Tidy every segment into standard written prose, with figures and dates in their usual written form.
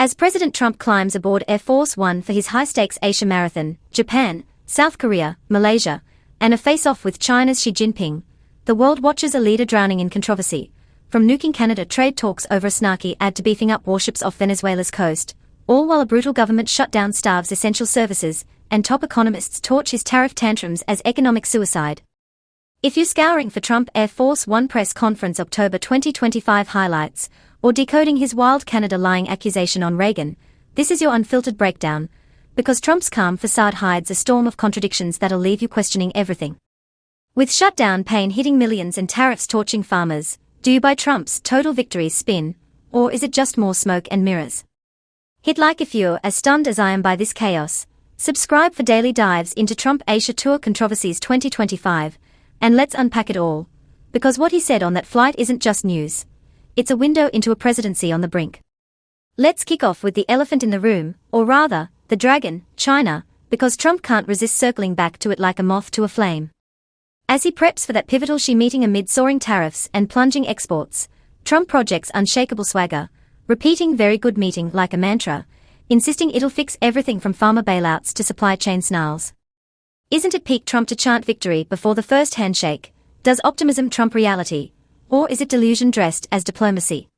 As President Trump climbs aboard Air Force One for his high-stakes Asia Marathon, Japan, South Korea, Malaysia, and a face-off with China's Xi Jinping, the world watches a leader drowning in controversy. From nuking Canada trade talks over a snarky ad to beefing up warships off Venezuela's coast, all while a brutal government shutdown starves essential services, and top economists torch his tariff tantrums as economic suicide. If you're scouring for Trump Air Force One press conference October 2025 highlights, or decoding his wild Canada lying accusation on Reagan, this is your unfiltered breakdown, because Trump's calm facade hides a storm of contradictions that'll leave you questioning everything. With shutdown pain hitting millions and tariffs torching farmers, do you buy Trump's total victory spin, or is it just more smoke and mirrors? Hit like if you're as stunned as I am by this chaos. Subscribe for daily dives into Trump Asia Tour Controversies 2025, and let's unpack it all, because what he said on that flight isn't just news. It's a window into a presidency on the brink. Let's kick off with the elephant in the room, or rather, the dragon, China, because Trump can't resist circling back to it like a moth to a flame. As he preps for that pivotal Xi meeting amid soaring tariffs and plunging exports, Trump projects unshakable swagger, repeating "very good meeting" like a mantra, insisting it'll fix everything from farmer bailouts to supply chain snarls. Isn't it peak Trump to chant victory before the first handshake? Does optimism trump reality? Or is it delusion dressed as diplomacy?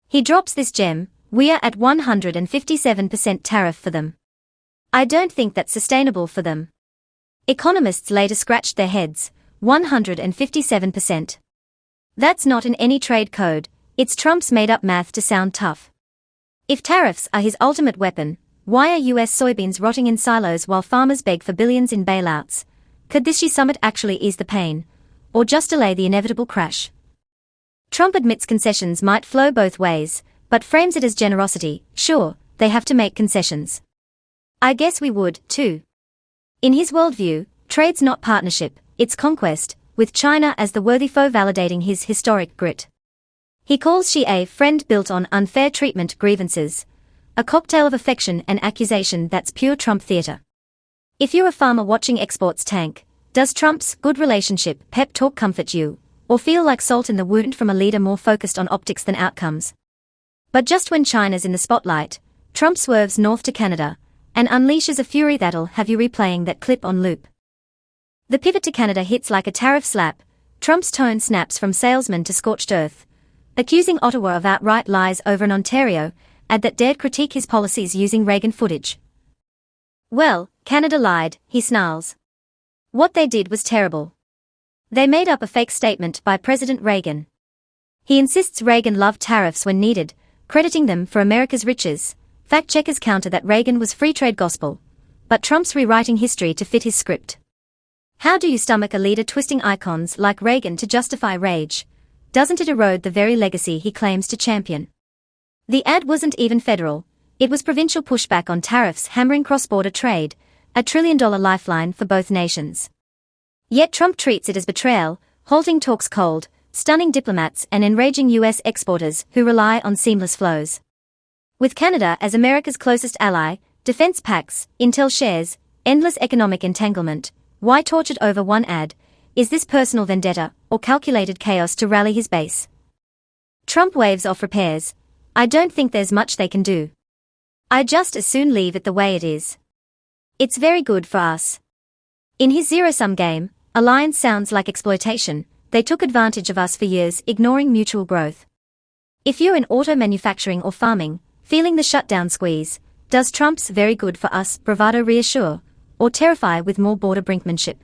He drops this gem: "We are at 157% tariff for them. I don't think that's sustainable for them." Economists later scratched their heads. 157%. That's not in any trade code, it's Trump's made-up math to sound tough. If tariffs are his ultimate weapon, why are US soybeans rotting in silos while farmers beg for billions in bailouts? Could this Xi summit actually ease the pain, or just delay the inevitable crash? Trump admits concessions might flow both ways, but frames it as generosity. Sure, they have to make concessions. I guess we would, too. In his worldview, trade's not partnership, it's conquest, with China as the worthy foe validating his historic grit. He calls Xi a friend built on unfair treatment grievances, a cocktail of affection and accusation that's pure Trump theater. If you're a farmer watching exports tank, does Trump's good relationship pep talk comfort you, or feel like salt in the wound from a leader more focused on optics than outcomes? But just when China's in the spotlight, Trump swerves north to Canada, and unleashes a fury that'll have you replaying that clip on loop. The pivot to Canada hits like a tariff slap. Trump's tone snaps from salesman to scorched earth, accusing Ottawa of outright lies over an Ontario ad that dared critique his policies using Reagan footage. Well, Canada lied, he snarls. What they did was terrible. They made up a fake statement by President Reagan. He insists Reagan loved tariffs when needed, crediting them for America's riches. Fact-checkers counter that Reagan was free trade gospel, but Trump's rewriting history to fit his script. How do you stomach a leader twisting icons like Reagan to justify rage? Doesn't it erode the very legacy he claims to champion? The ad wasn't even federal, it was provincial pushback on tariffs hammering cross-border trade, a $1 trillion lifeline for both nations. Yet Trump treats it as betrayal, halting talks cold, stunning diplomats and enraging US exporters who rely on seamless flows. With Canada as America's closest ally, defense pacts, intel shares, endless economic entanglement, why torch it over one ad? Is this personal vendetta, or calculated chaos to rally his base? Trump waves off repairs. I don't think there's much they can do. I'd just as soon leave it the way it is. It's very good for us. In his zero-sum game, alliance sounds like exploitation. They took advantage of us for years, ignoring mutual growth. If you're in auto manufacturing or farming, feeling the shutdown squeeze, does Trump's very good for us bravado reassure, or terrify with more border brinkmanship?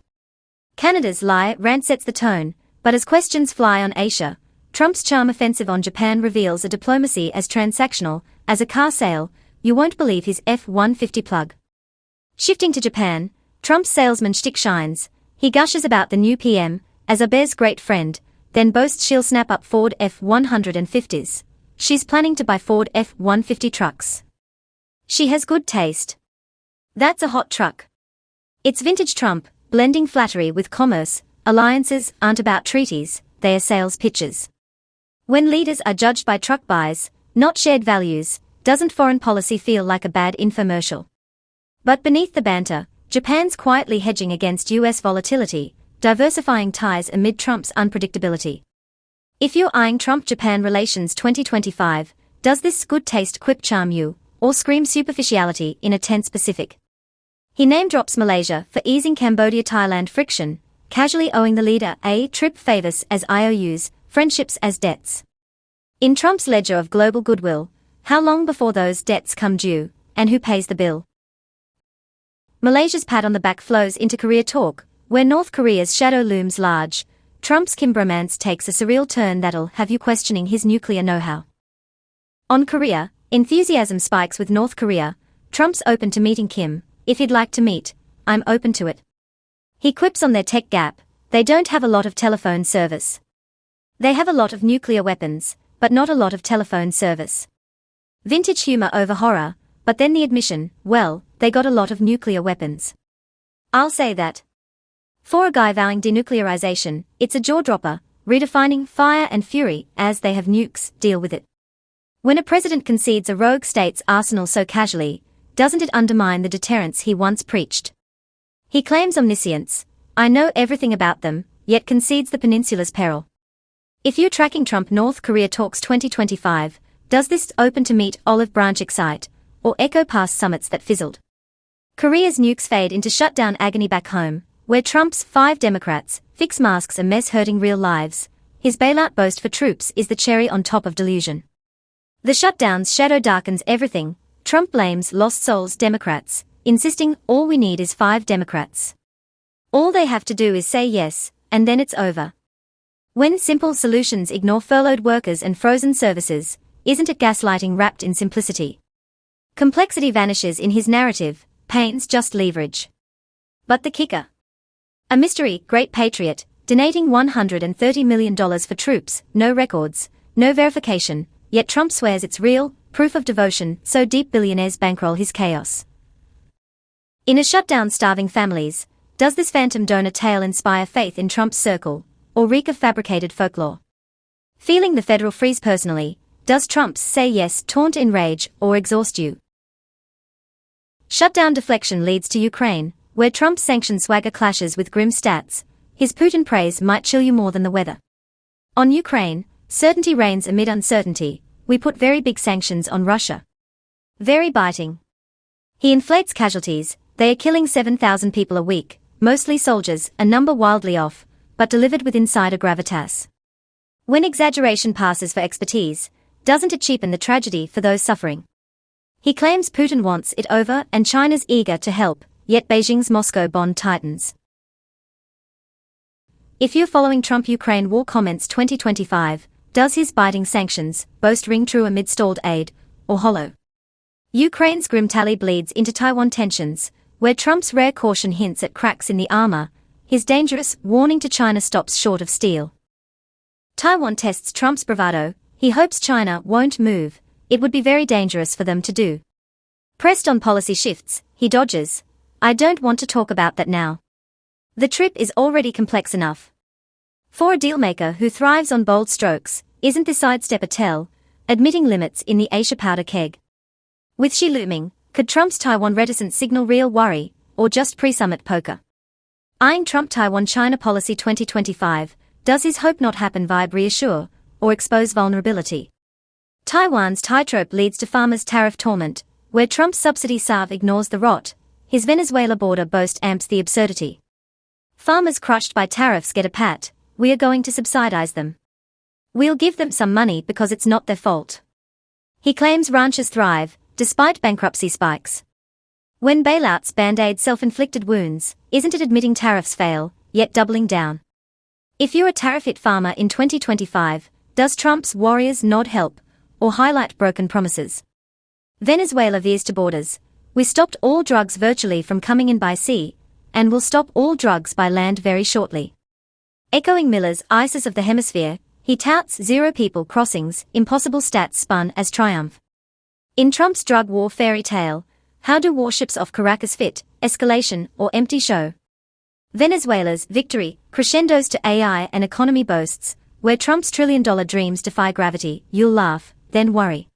Canada's lie rant sets the tone, but as questions fly on Asia, Trump's charm offensive on Japan reveals a diplomacy as transactional as a car sale. You won't believe his F-150 plug. Shifting to Japan, Trump's salesman shtick shines. He gushes about the new PM as Abe's great friend, then boasts she'll snap up Ford F-150s. She's planning to buy Ford F-150 trucks. She has good taste. That's a hot truck. It's vintage Trump, blending flattery with commerce. Alliances aren't about treaties, they are sales pitches. When leaders are judged by truck buys, not shared values, doesn't foreign policy feel like a bad infomercial? But beneath the banter, Japan's quietly hedging against US volatility, diversifying ties amid Trump's unpredictability. If you're eyeing Trump-Japan relations 2025, does this good taste quip charm you, or scream superficiality in a tense Pacific. He name-drops Malaysia for easing Cambodia-Thailand friction, casually owing the leader a trip favors as IOUs, friendships as debts. In Trump's ledger of global goodwill, how long before those debts come due, and who pays the bill? Malaysia's pat on the back flows into Korea talk, where North Korea's shadow looms large. Trump's Kim bromance takes a surreal turn that'll have you questioning his nuclear know-how. On Korea, enthusiasm spikes with North Korea. Trump's open to meeting Kim. If he'd like to meet, I'm open to it. He quips on their tech gap. They don't have a lot of telephone service. They have a lot of nuclear weapons, but not a lot of telephone service. Vintage humor over horror, but then the admission, well, they got a lot of nuclear weapons. I'll say that. For a guy vowing denuclearization, it's a jaw-dropper, redefining fire and fury as they have nukes, deal with it. When a president concedes a rogue state's arsenal so casually, doesn't it undermine the deterrence he once preached? He claims omniscience, I know everything about them, yet concedes the peninsula's peril. If you're tracking Trump North Korea Talks 2025, does this open to meet olive branch excite, or echo past summits that fizzled? Korea's nukes fade into shutdown agony back home, where Trump's 5 Democrats fix masks a mess hurting real lives. His bailout boast for troops is the cherry on top of delusion. The shutdown's shadow darkens everything. Trump blames lost souls Democrats, insisting all we need is 5 Democrats. All they have to do is say yes, and then it's over. When simple solutions ignore furloughed workers and frozen services, isn't it gaslighting wrapped in simplicity? Complexity vanishes in his narrative, pain's just leverage. But the kicker? A mystery great patriot, donating $130 million for troops, no records, no verification, yet Trump swears it's real, proof of devotion, so deep billionaires bankroll his chaos. In a shutdown starving families, does this phantom donor tale inspire faith in Trump's circle, or reek of fabricated folklore? Feeling the federal freeze personally, does Trump's say yes taunt enrage or exhaust you? Shutdown deflection leads to Ukraine, where Trump's sanction swagger clashes with grim stats. His Putin praise might chill you more than the weather. On Ukraine, certainty reigns amid uncertainty. We put very big sanctions on Russia. Very biting. He inflates casualties. They are killing 7,000 people a week, mostly soldiers, a number wildly off, but delivered with insider gravitas. When exaggeration passes for expertise, doesn't it cheapen the tragedy for those suffering? He claims Putin wants it over and China's eager to help, yet Beijing's Moscow bond tightens. If you're following Trump-Ukraine war comments 2025, does his biting sanctions boast ring true amid stalled aid, or hollow? Ukraine's grim tally bleeds into Taiwan tensions, where Trump's rare caution hints at cracks in the armor. His dangerous warning to China stops short of steel. Taiwan tests Trump's bravado. He hopes China won't move. It would be very dangerous for them to do. Pressed on policy shifts, he dodges. I don't want to talk about that now. The trip is already complex enough. For a dealmaker who thrives on bold strokes, isn't this sidestep a tell, admitting limits in the Asia powder keg? With Xi looming, could Trump's Taiwan reticence signal real worry, or just pre-summit poker? Eyeing Trump-Taiwan-China policy 2025, does his hope not happen vibe reassure, or expose vulnerability? Taiwan's tightrope leads to farmers' tariff torment, where Trump's subsidy salve ignores the rot. His Venezuela border boast amps the absurdity. Farmers crushed by tariffs get a pat. We are going to subsidize them. We'll give them some money because it's not their fault. He claims ranchers thrive, despite bankruptcy spikes. When bailouts band-aid self-inflicted wounds, isn't it admitting tariffs fail, yet doubling down? If you're a tariff-hit farmer in 2025, does Trump's warriors nod help, or highlight broken promises? Venezuela veers to borders. We stopped all drugs virtually from coming in by sea, and will stop all drugs by land very shortly. Echoing Miller's ISIS of the hemisphere, he touts zero people crossings, impossible stats spun as triumph. In Trump's drug war fairy tale, how do warships off Caracas fit, escalation or empty show? Venezuela's victory crescendos to AI and economy boasts, where Trump's trillion-dollar dreams defy gravity. You'll laugh, then worry.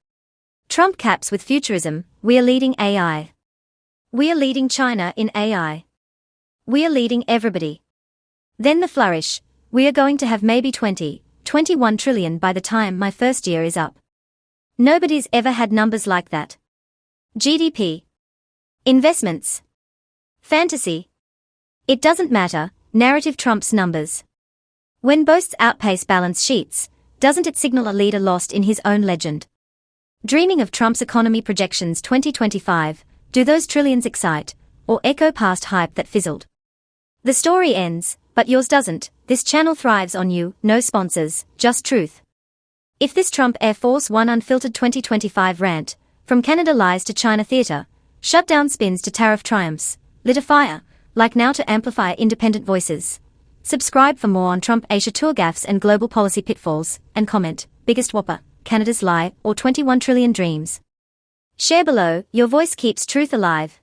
Trump caps with futurism. We are leading AI. We are leading China in AI. We are leading everybody. Then the flourish. We are going to have maybe 21 trillion by the time my first year is up. Nobody's ever had numbers like that. GDP. Investments. Fantasy. It doesn't matter, narrative trumps numbers. When boasts outpace balance sheets, doesn't it signal a leader lost in his own legend? Dreaming of Trump's economy projections 2025, do those trillions excite, or echo past hype that fizzled? The story ends, but yours doesn't. This channel thrives on you, no sponsors, just truth. If this Trump Air Force One unfiltered 2025 rant, from Canada lies to China theater, shutdown spins to tariff triumphs, lit a fire, like now to amplify independent voices. Subscribe for more on Trump Asia tour gaffes and global policy pitfalls, and comment, biggest whopper, Canada's lie, or 21 trillion dreams. Share below, your voice keeps truth alive.